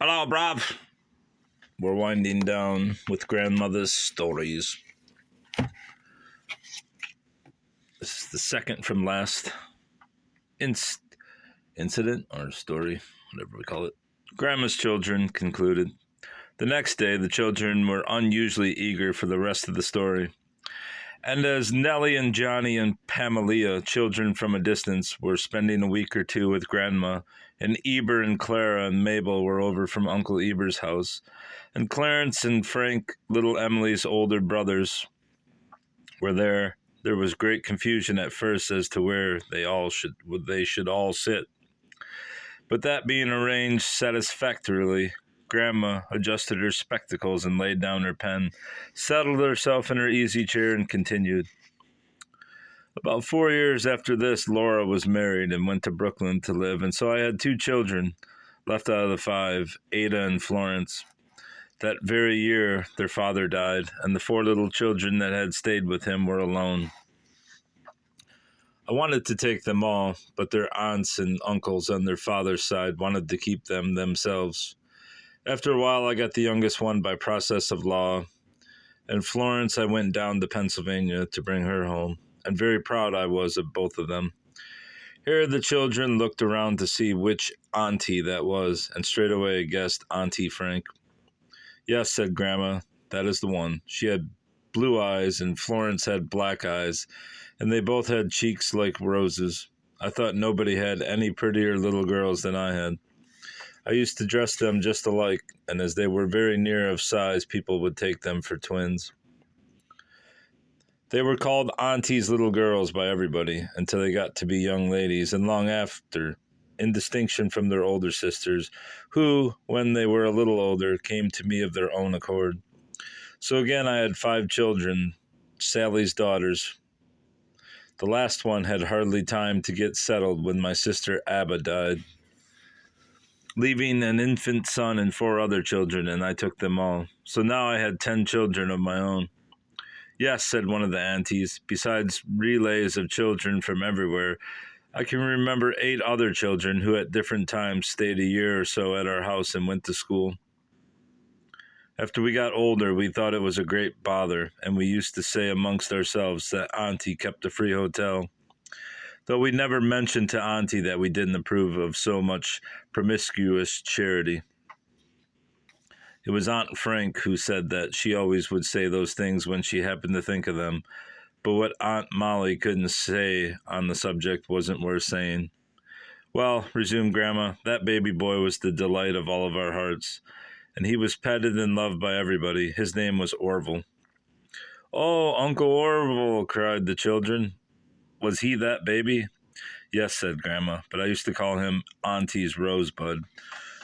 Hello, bruv. We're winding down with grandmother's stories. This is the second from last incident or story, whatever we call it. Grandma's children concluded. The next day, the children were unusually eager for the rest of the story. And as Nellie and Johnny and Pamela, children from a distance, were spending a week or two with Grandma, and Eber and Clara and Mabel were over from Uncle Eber's house, and Clarence and Frank, little Emily's older brothers, were there. There was great confusion at first as to where they should all sit. But that being arranged satisfactorily, Grandma adjusted her spectacles and laid down her pen, settled herself in her easy chair, and continued. About 4 years after this, Laura was married and went to Brooklyn to live, and so I had two children left out of the five, Ada and Florence. That very year, their father died, and the four little children that had stayed with him were alone. I wanted to take them all, but their aunts and uncles on their father's side wanted to keep them themselves. After a while, I got the youngest one by process of law, and Florence I went down to Pennsylvania to bring her home, and very proud I was of both of them. Here the children looked around to see which auntie that was, and straightaway guessed Auntie Frank. Yes, said Grandma, that is the one. She had blue eyes, and Florence had black eyes, and they both had cheeks like roses. I thought nobody had any prettier little girls than I had. I used to dress them just alike, and as they were very near of size, people would take them for twins. They were called Auntie's little girls by everybody until they got to be young ladies, and long after, in distinction from their older sisters, who, when they were a little older, came to me of their own accord. So again I had 5 children, Sally's daughters. The last one had hardly time to get settled when my sister Abba died, leaving an infant son and 4 other children, and I took them all. So now I had 10 children of my own. Yes, said one of the aunties, besides relays of children from everywhere, I can remember 8 other children who at different times stayed a year or so at our house and went to school. After we got older, we thought it was a great bother, and we used to say amongst ourselves that Auntie kept a free hotel, though we never mentioned to Auntie that we didn't approve of so much promiscuous charity. It was Aunt Frank who said that she always would say those things when she happened to think of them, but what Aunt Molly couldn't say on the subject wasn't worth saying. Well, resumed Grandma, that baby boy was the delight of all of our hearts, and he was petted and loved by everybody. His name was Orville. Oh, Uncle Orville, cried the children. Was he that baby? Yes, said Grandma, but I used to call him Auntie's Rosebud,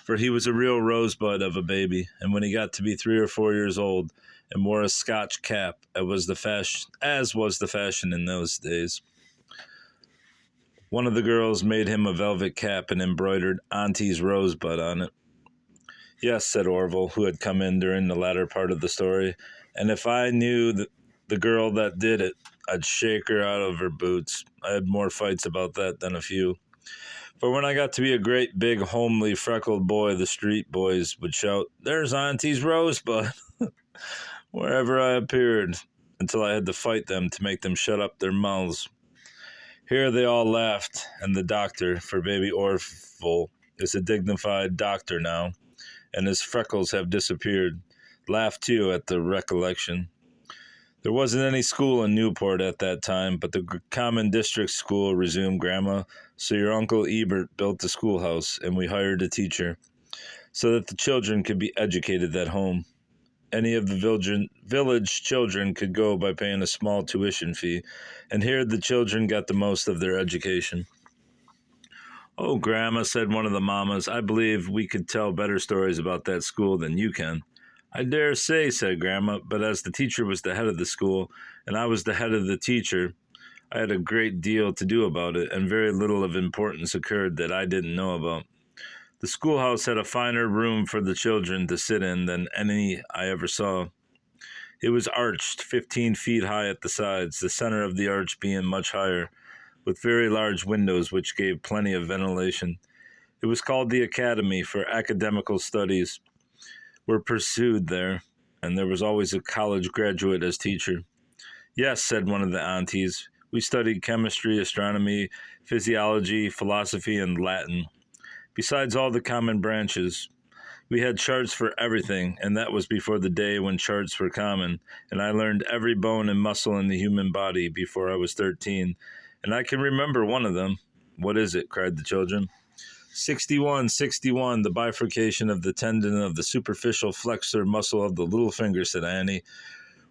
for he was a real rosebud of a baby, and when he got to be 3 or 4 years old and wore a Scotch cap, as was the fashion in those days, one of the girls made him a velvet cap and embroidered Auntie's Rosebud on it. Yes, said Orville, who had come in during the latter part of the story, and if I knew the girl that did it, I'd shake her out of her boots. I had more fights about that than a few. For when I got to be a great, big, homely, freckled boy, the street boys would shout, "There's Auntie's Rosebud," wherever I appeared, until I had to fight them to make them shut up their mouths. Here they all laughed, and the doctor, for baby Orville is a dignified doctor now, and his freckles have disappeared, laughed too at the recollection. There wasn't any school in Newport at that time, but the common district school, resumed Grandma, so your Uncle Ebert built a schoolhouse, and we hired a teacher, so that the children could be educated at home. Any of the village children could go by paying a small tuition fee, and here the children got the most of their education. Oh, Grandma, said one of the mammas, I believe we could tell better stories about that school than you can. I dare say, said Grandma, but as the teacher was the head of the school, and I was the head of the teacher, I had a great deal to do about it, and very little of importance occurred that I didn't know about. The schoolhouse had a finer room for the children to sit in than any I ever saw. It was arched 15 feet high at the sides, the center of the arch being much higher, with very large windows which gave plenty of ventilation. It was called the Academy, for academical studies were pursued there, and there was always a college graduate as teacher. Yes, said one of the aunties. We studied chemistry, astronomy, physiology, philosophy, and Latin. Besides all the common branches, we had charts for everything, and that was before the day when charts were common, and I learned every bone and muscle in the human body before I was 13, and I can remember one of them. What is it? Cried the children. 61, 61, the bifurcation of the tendon of the superficial flexor muscle of the little finger, said Annie,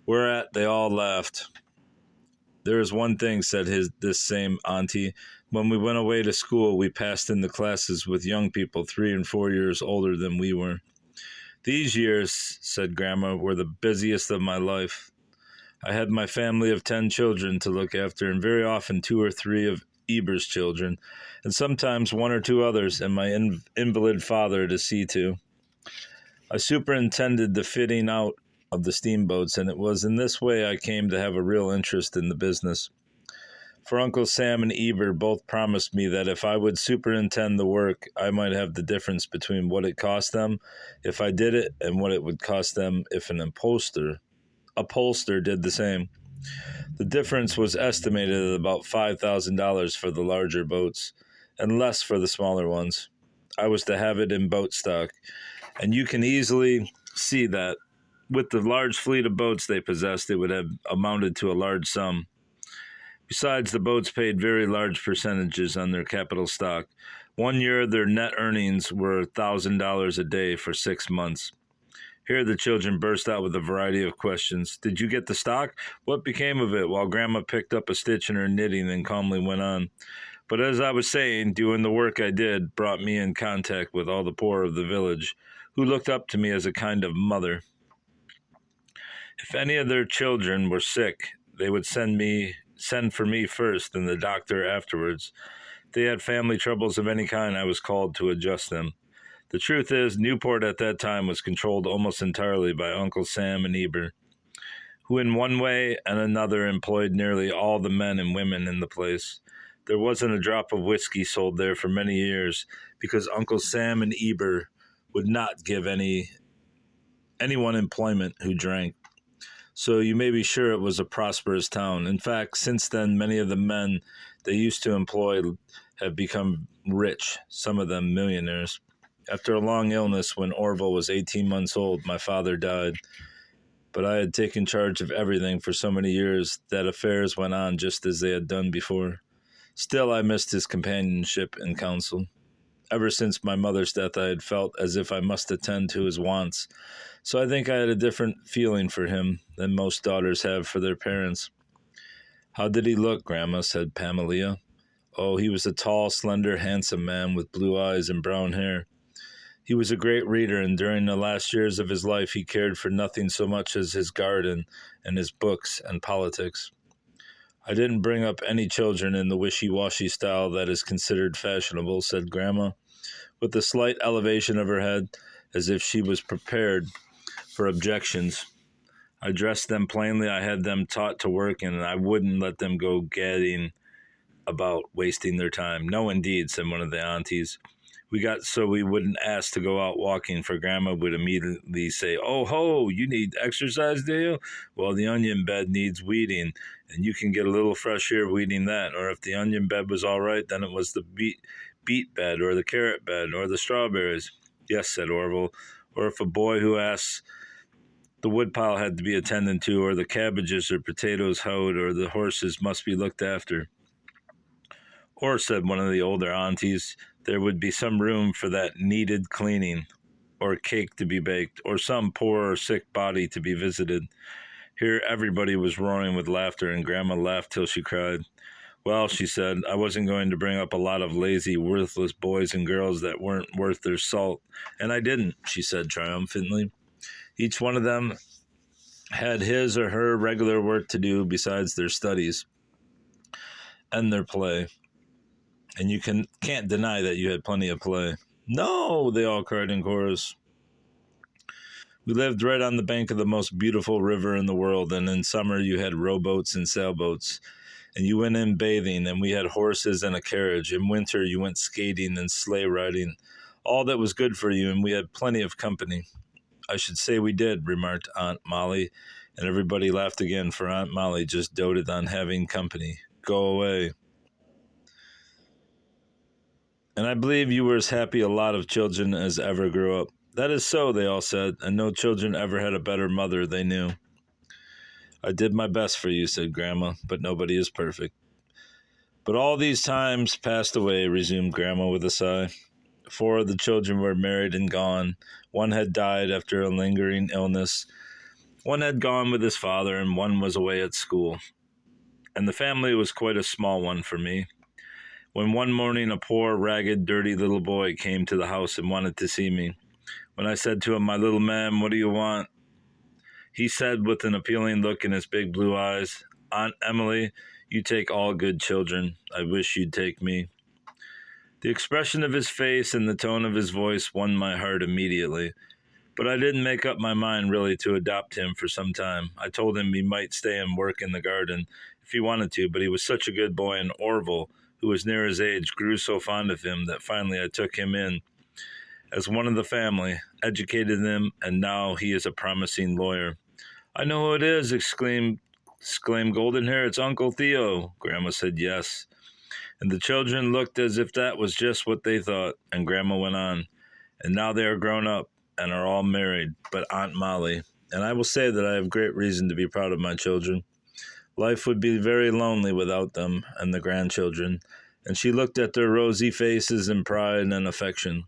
whereat they all laughed. There is one thing, said this same auntie. When we went away to school, we passed in the classes with young people 3 and 4 years older than we were. These years, said Grandma, were the busiest of my life. I had my family of 10 children to look after, and very often 2 or 3 of Eber's children, and sometimes 1 or 2 others, and my invalid father to see to. I superintended the fitting out of the steamboats, and it was in this way I came to have a real interest in the business. For Uncle Sam and Eber both promised me that if I would superintend the work, I might have the difference between what it cost them if I did it and what it would cost them if an upholster did the same. The difference was estimated at about $5,000 for the larger boats and less for the smaller ones. I was to have it in boat stock, and you can easily see that with the large fleet of boats they possessed, it would have amounted to a large sum. Besides, the boats paid very large percentages on their capital stock. 1 year, their net earnings were $1,000 a day for 6 months. Here the children burst out with a variety of questions. Did you get the stock? What became of it? While Grandma picked up a stitch in her knitting and calmly went on. But as I was saying, doing the work I did brought me in contact with all the poor of the village, who looked up to me as a kind of mother. If any of their children were sick, they would send for me first and the doctor afterwards. If they had family troubles of any kind, I was called to adjust them. The truth is, Newport at that time was controlled almost entirely by Uncle Sam and Eber, who in one way and another employed nearly all the men and women in the place. There wasn't a drop of whiskey sold there for many years because Uncle Sam and Eber would not give anyone employment who drank. So you may be sure it was a prosperous town. In fact, since then, many of the men they used to employ have become rich, some of them millionaires. After a long illness, when Orville was 18 months old, my father died. But I had taken charge of everything for so many years that affairs went on just as they had done before. Still, I missed his companionship and counsel. Ever since my mother's death, I had felt as if I must attend to his wants. So I think I had a different feeling for him than most daughters have for their parents. How did he look, Grandma? Said Pamela. Oh, he was a tall, slender, handsome man with blue eyes and brown hair. He was a great reader, and during the last years of his life he cared for nothing so much as his garden and his books and politics. I didn't bring up any children in the wishy-washy style that is considered fashionable, said Grandma, with a slight elevation of her head, as if she was prepared for objections. I dressed them plainly, I had them taught to work, and I wouldn't let them go gadding about wasting their time. No, indeed, said one of the aunties. We got so we wouldn't ask to go out walking, for Grandma would immediately say, "Oh, ho, you need exercise, do you? Well, the onion bed needs weeding, and you can get a little fresh air weeding that. Or if the onion bed was all right, then it was the beet bed, or the carrot bed, or the strawberries." Yes, said Orville. Or if a boy who asks, the woodpile had to be attended to, or the cabbages or potatoes hoed, or the horses must be looked after. Or, said one of the older aunties, there would be some room for that needed cleaning, or cake to be baked, or some poor or sick body to be visited. Here everybody was roaring with laughter, and Grandma laughed till she cried. Well, she said, I wasn't going to bring up a lot of lazy, worthless boys and girls that weren't worth their salt. And I didn't, she said triumphantly. Each one of them had his or her regular work to do besides their studies and their play. And you can't deny that you had plenty of play. No, they all cried in chorus. We lived right on the bank of the most beautiful river in the world, and in summer you had rowboats and sailboats. and you went in bathing, and we had horses and a carriage. In winter, you went skating and sleigh riding. All that was good for you, and we had plenty of company. I should say we did, remarked Aunt Molly, and everybody laughed again, for Aunt Molly just doted on having company. Go away. And I believe you were as happy a lot of children as ever grew up. That is so, they all said, and no children ever had a better mother they knew. I did my best for you, said Grandma, but nobody is perfect. But all these times passed away, resumed Grandma with a sigh. 4 of the children were married and gone. 1 had died after a lingering illness. 1 had gone with his father, and 1 was away at school. And the family was quite a small one for me. When one morning a poor, ragged, dirty little boy came to the house and wanted to see me. When I said to him, "My little man, what do you want?" he said with an appealing look in his big blue eyes, "Aunt Emily, you take all good children. I wish you'd take me." The expression of his face and the tone of his voice won my heart immediately. But I didn't make up my mind really to adopt him for some time. I told him he might stay and work in the garden if he wanted to, but he was such a good boy, and Orville, who was near his age, grew so fond of him that finally I took him in as one of the family, educated him, and now he is a promising lawyer. "I know who it is," exclaimed Goldenhair. "It's Uncle Theo." Grandma said yes. And the children looked as if that was just what they thought, and Grandma went on. "And now they are grown up and are all married, but Aunt Molly, and I will say that I have great reason to be proud of my children. Life would be very lonely without them and the grandchildren," and she looked at their rosy faces in pride and affection.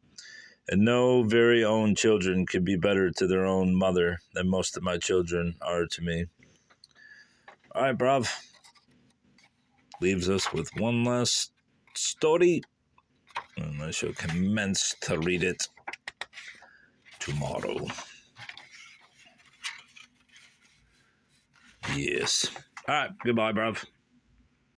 "And no very own children could be better to their own mother than most of my children are to me." All right, bruv. Leaves us with one last story, and I shall commence to read it tomorrow. Yes. All right, goodbye, bruv.